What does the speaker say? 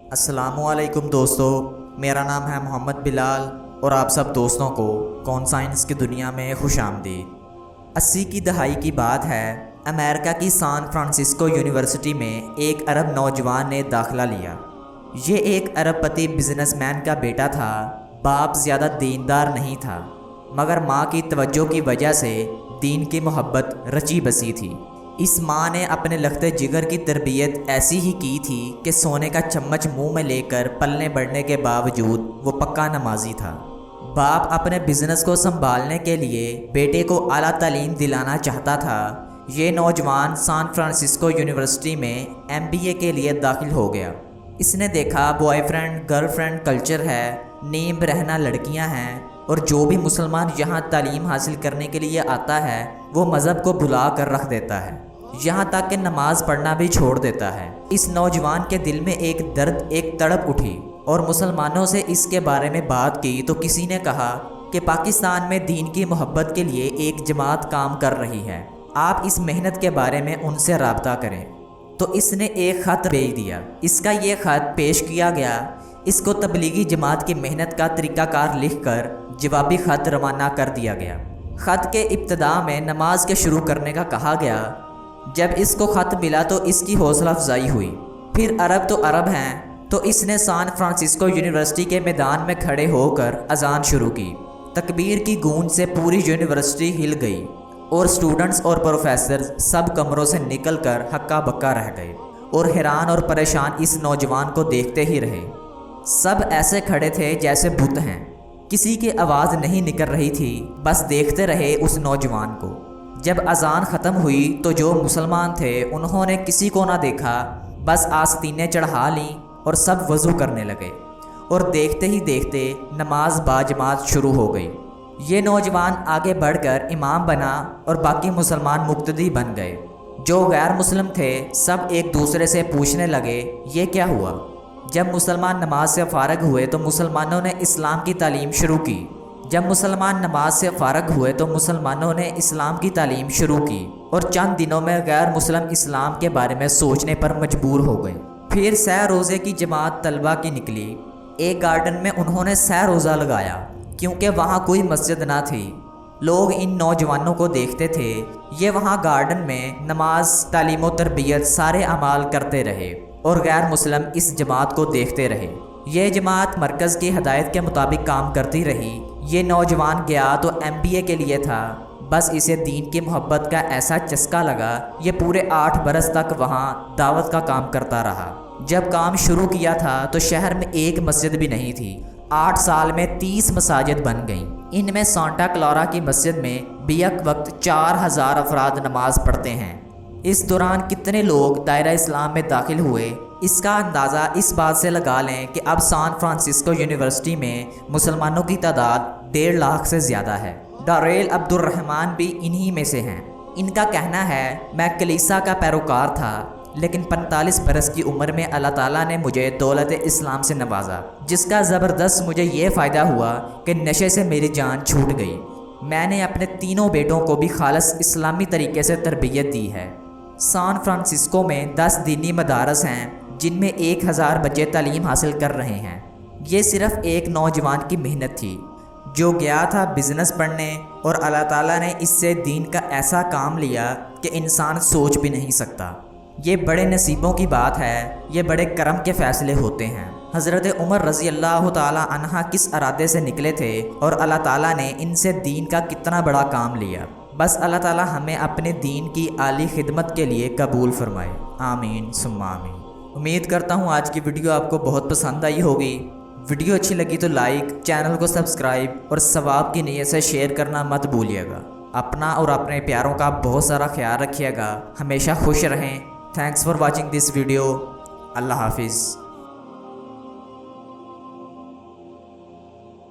السلام علیکم دوستو، میرا نام ہے محمد بلال اور آپ سب دوستوں کو کون سائنس کی دنیا میں خوش آمدید۔ 80 کی دہائی کی بات ہے، امریکہ کی سان فرانسسکو یونیورسٹی میں ایک عرب نوجوان نے داخلہ لیا۔ یہ ایک ارب پتی بزنس مین کا بیٹا تھا۔ باپ زیادہ دیندار نہیں تھا، مگر ماں کی توجہ کی وجہ سے دین کی محبت رچی بسی تھی۔ اس ماں نے اپنے لختے جگر کی تربیت ایسی ہی کی تھی کہ سونے کا چمچ منہ میں لے کر پلنے بڑھنے کے باوجود وہ پکا نمازی تھا۔ باپ اپنے بزنس کو سنبھالنے کے لیے بیٹے کو اعلیٰ تعلیم دلانا چاہتا تھا۔ یہ نوجوان سان فرانسسکو یونیورسٹی میں MBA کے لیے داخل ہو گیا۔ اس نے دیکھا boy friend girl friend culture ہے، نیم رہنا لڑکیاں ہیں، اور جو بھی مسلمان یہاں تعلیم حاصل کرنے کے لیے آتا ہے وہ مذہب کو بھلا کر رکھ دیتا ہے، یہاں تک کہ نماز پڑھنا بھی چھوڑ دیتا ہے۔ اس نوجوان کے دل میں ایک درد، ایک تڑپ اٹھی اور مسلمانوں سے اس کے بارے میں بات کی تو کسی نے کہا کہ پاکستان میں دین کی محبت کے لیے ایک جماعت کام کر رہی ہے، آپ اس محنت کے بارے میں ان سے رابطہ کریں۔ تو اس نے ایک خط بھیج دیا۔ اس کا یہ خط پیش کیا گیا۔ اس کو تبلیغی جماعت کی محنت کا طریقہ کار لکھ کر جوابی خط روانہ کر دیا گیا۔ خط کے ابتدا میں نماز کے شروع کرنے کا کہا گیا۔ جب اس کو خط ملا تو اس کی حوصلہ افزائی ہوئی۔ پھر عرب تو عرب ہیں، تو اس نے سان فرانسسکو یونیورسٹی کے میدان میں کھڑے ہو کر اذان شروع کی۔ تکبیر کی گونج سے پوری یونیورسٹی ہل گئی اور اسٹوڈنٹس اور پروفیسر سب کمروں سے نکل کر ہکا بکا رہ گئے اور حیران اور پریشان اس نوجوان کو دیکھتے ہی رہے۔ سب ایسے کھڑے تھے جیسے بت ہیں، کسی کی آواز نہیں نکل رہی تھی، بس دیکھتے رہے اس نوجوان کو۔ جب اذان ختم ہوئی تو جو مسلمان تھے انہوں نے کسی کو نہ دیکھا، بس آستینیں چڑھا لیں اور سب وضو کرنے لگے، اور دیکھتے ہی دیکھتے نماز باجماعت شروع ہو گئی۔ یہ نوجوان آگے بڑھ کر امام بنا اور باقی مسلمان مقتدی بن گئے۔ جو غیر مسلم تھے سب ایک دوسرے سے پوچھنے لگے یہ کیا ہوا؟ جب مسلمان نماز سے فارغ ہوئے تو مسلمانوں نے اسلام کی تعلیم شروع کی۔ جب مسلمان نماز سے فارغ ہوئے تو مسلمانوں نے اسلام کی تعلیم شروع کی، اور چند دنوں میں غیر مسلم اسلام کے بارے میں سوچنے پر مجبور ہو گئے۔ پھر سہ روزے کی جماعت طلبہ کی نکلی۔ ایک گارڈن میں انہوں نے سہ روزہ لگایا، کیونکہ وہاں کوئی مسجد نہ تھی۔ لوگ ان نوجوانوں کو دیکھتے تھے، یہ وہاں گارڈن میں نماز، تعلیم و تربیت سارے اعمال کرتے رہے، اور غیر مسلم اس جماعت کو دیکھتے رہے۔ یہ جماعت مرکز کی ہدایت کے مطابق کام کرتی رہی۔ یہ نوجوان گیا تو MBA کے لیے تھا، بس اسے دین کی محبت کا ایسا چسکا لگا، یہ پورے 8 برس تک وہاں دعوت کا کام کرتا رہا۔ جب کام شروع کیا تھا تو شہر میں ایک مسجد بھی نہیں تھی۔ 8 سال میں 30 مساجد بن گئیں۔ ان میں سانٹا کلارا کی مسجد میں بیک وقت 4000 افراد نماز پڑھتے ہیں۔ اس دوران کتنے لوگ دائرہ اسلام میں داخل ہوئے، اس کا اندازہ اس بات سے لگا لیں کہ اب سان فرانسسکو یونیورسٹی میں مسلمانوں کی تعداد 1.5 لاکھ سے زیادہ ہے۔ ڈاریل عبد الرحمن بھی انہی میں سے ہیں۔ ان کا کہنا ہے میں کلیسا کا پیروکار تھا، لیکن 45 برس کی عمر میں اللہ تعالیٰ نے مجھے دولت اسلام سے نوازا، جس کا زبردست مجھے یہ فائدہ ہوا کہ نشے سے میری جان چھوٹ گئی۔ میں نے اپنے تینوں بیٹوں کو بھی خالص اسلامی طریقے سے تربیت دی ہے۔ سان فرانسسکو میں 10 دینی مدارس ہیں جن میں 1000 بچے تعلیم حاصل کر رہے ہیں۔ یہ صرف ایک نوجوان کی محنت تھی جو گیا تھا بزنس پڑھنے، اور اللہ تعالیٰ نے اس سے دین کا ایسا کام لیا کہ انسان سوچ بھی نہیں سکتا۔ یہ بڑے نصیبوں کی بات ہے، یہ بڑے کرم کے فیصلے ہوتے ہیں۔ حضرت عمر رضی اللہ تعالیٰ عنہ کس ارادے سے نکلے تھے، اور اللہ تعالیٰ نے ان سے دین کا کتنا بڑا کام لیا۔ بس اللہ تعالیٰ ہمیں اپنے دین کی عالی خدمت کے لیے قبول فرمائے، آمین ثم آمین۔ امید کرتا ہوں آج کی ویڈیو آپ کو بہت پسند آئی ہوگی۔ ویڈیو اچھی لگی تو لائک، چینل کو سبسکرائب اور ثواب کی نیت سے شیئر کرنا مت بھولیے گا۔ اپنا اور اپنے پیاروں کا بہت سارا خیال رکھیے گا، ہمیشہ خوش رہیں۔ Thanks for watching this video. اللہ حافظ۔